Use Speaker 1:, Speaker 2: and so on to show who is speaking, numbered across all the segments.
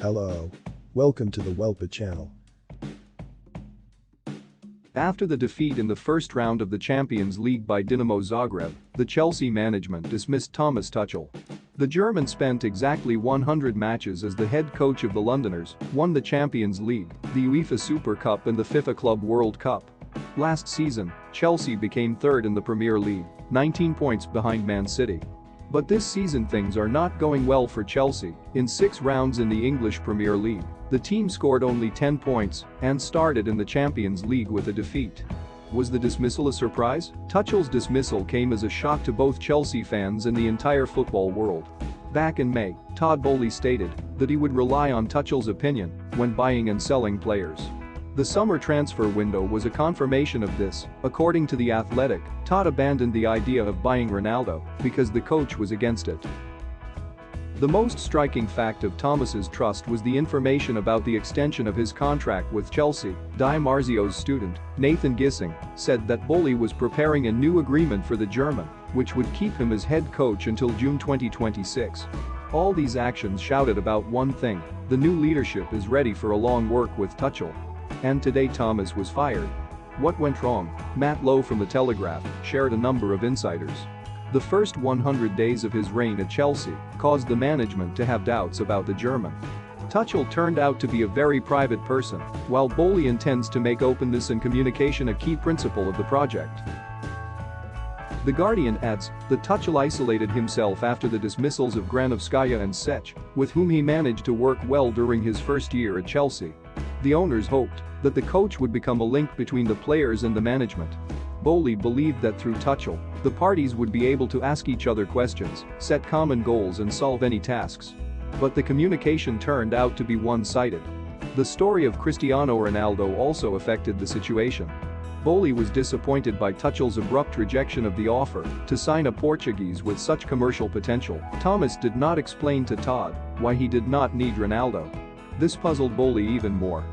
Speaker 1: Hello. Welcome to the Weltbet channel.
Speaker 2: After the defeat in the first round of the Champions League by Dinamo Zagreb, the Chelsea management dismissed Thomas Tuchel. The German spent exactly 100 matches as the head coach of the Londoners, won the Champions League, the UEFA Super Cup and the FIFA Club World Cup. Last season, Chelsea became third in the Premier League, 19 points behind Man City. But this season things are not going well for Chelsea. In 6 rounds in the English Premier League, the team scored only 10 points and started in the Champions League with a defeat. Was the dismissal a surprise? Tuchel's dismissal came as a shock to both Chelsea fans and the entire football world. Back in May, Todd Boehly stated that he would rely on Tuchel's opinion when buying and selling players. The summer transfer window was a confirmation of this. According to The Athletic, Todd abandoned the idea of buying Ronaldo because the coach was against it. The most striking fact of Thomas's trust was the information about the extension of his contract with Chelsea. Di Marzio's student, Nathan Gissing, said that Boehly was preparing a new agreement for the German, which would keep him as head coach until June 2026. All these actions shouted about one thing: the new leadership is ready for a long work with Tuchel. And today Thomas was fired. What went wrong? Matt Lowe from The Telegraph shared a number of insiders. The first 100 days of his reign at Chelsea caused the management to have doubts about the German. Tuchel turned out to be a very private person, while Boehly intends to make openness and communication a key principle of the project. The Guardian adds that Tuchel isolated himself after the dismissals of Granovskaya and Sech, with whom he managed to work well during his first year at Chelsea. The owners hoped that the coach would become a link between the players and the management. Boehly believed that through Tuchel, the parties would be able to ask each other questions, set common goals and solve any tasks. But the communication turned out to be one-sided. The story of Cristiano Ronaldo also affected the situation. Boehly was disappointed by Tuchel's abrupt rejection of the offer to sign a Portuguese with such commercial potential. Thomas did not explain to Todd why he did not need Ronaldo. This puzzled Boehly even more.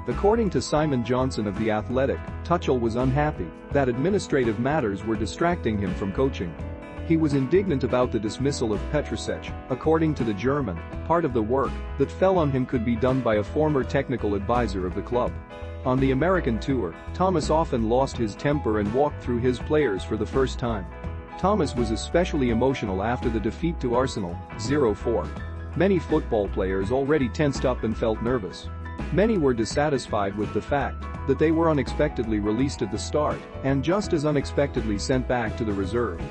Speaker 2: According to Simon Johnson of The Athletic, Tuchel was unhappy that administrative matters were distracting him from coaching. He was indignant about the dismissal of Petrusech. According to the German, part of the work that fell on him could be done by a former technical advisor of the club. On the American tour, Thomas often lost his temper and walked through his players for the first time. Thomas was especially emotional after the defeat to Arsenal, 0-4. Many football players already tensed up and felt nervous. Many were dissatisfied with the fact that they were unexpectedly released at the start and just as unexpectedly sent back to the reserve.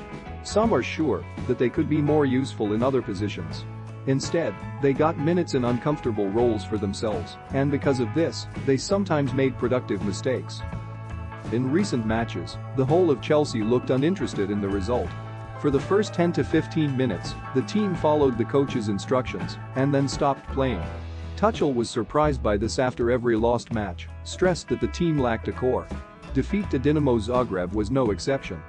Speaker 2: Some are sure that they could be more useful in other positions. Instead, they got minutes in uncomfortable roles for themselves, and because of this, they sometimes made productive mistakes. In recent matches, the whole of Chelsea looked uninterested in the result. For the first 10 to 15 minutes, the team followed the coach's instructions and then stopped playing. Tuchel was surprised by this after every lost match, stressed that the team lacked a core. Defeat to Dinamo Zagreb was no exception.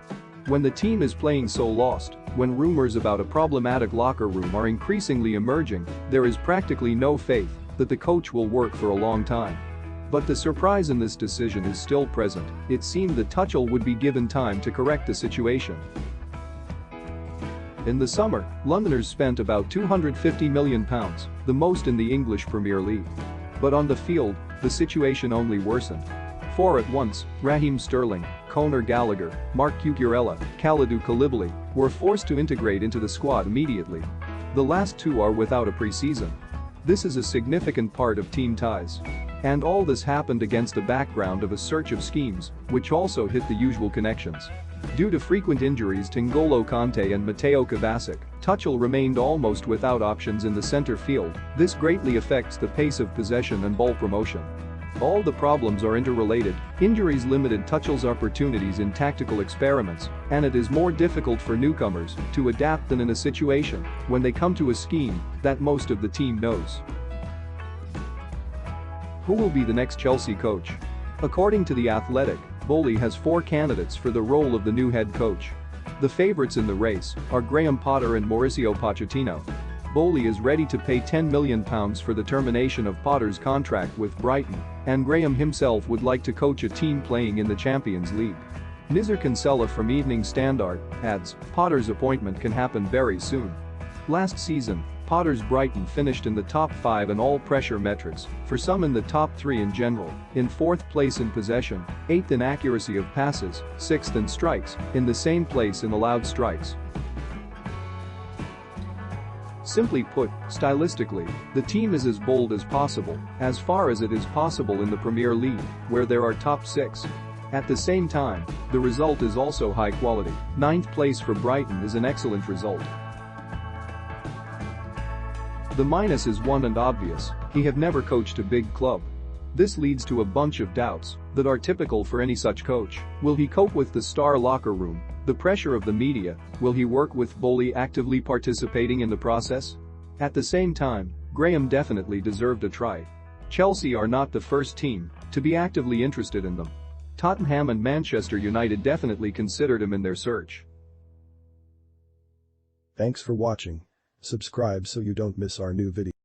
Speaker 2: When the team is playing so lost, when rumors about a problematic locker room are increasingly emerging, there is practically no faith that the coach will work for a long time. But the surprise in this decision is still present. It seemed that Tuchel would be given time to correct the situation. In the summer, Londoners spent about £250 million, the most in the English Premier League. But on the field, the situation only worsened. 4 at once, Raheem Sterling, Conor Gallagher, Marc Cucurella, Kalidou Koulibaly, were forced to integrate into the squad immediately. The last 2 are without a pre-season. This is a significant part of team ties. And all this happened against a background of a search of schemes, which also hit the usual connections. Due to frequent injuries to N'Golo Kanté and Mateo Kovacic, Tuchel remained almost without options in the center field. This greatly affects the pace of possession and ball promotion. All the problems are interrelated. Injuries limited Tuchel's opportunities in tactical experiments, and it is more difficult for newcomers to adapt than in a situation when they come to a scheme that most of the team knows. Who will be the next Chelsea coach? According to The Athletic, Boehly has 4 candidates for the role of the new head coach. The favorites in the race are Graham Potter and Mauricio Pochettino. Bowley is ready to pay £10 million for the termination of Potter's contract with Brighton, and Graham himself would like to coach a team playing in the Champions League. Nizar Kinsella from Evening Standard adds, Potter's appointment can happen very soon. Last season, Potter's Brighton finished in the top 5 in all pressure metrics, for some in the top 3 in general, in 4th place in possession, 8th in accuracy of passes, 6th in strikes, in the same place in allowed strikes. Simply put, stylistically, the team is as bold as possible, as far as it is possible in the Premier League, where there are top 6. At the same time, the result is also high quality. 9th place for Brighton is an excellent result. The minus is one and obvious: he have never coached a big club. This leads to a bunch of doubts that are typical for any such coach. Will he cope with the star locker room, the pressure of the media? Will he work with Bowley actively participating in the process? At the same time, Graham definitely deserved a try. Chelsea are not the first team to be actively interested in them. Tottenham and Manchester United definitely considered him in their search.
Speaker 1: Thanks for watching. Subscribe so you don't miss our new videos.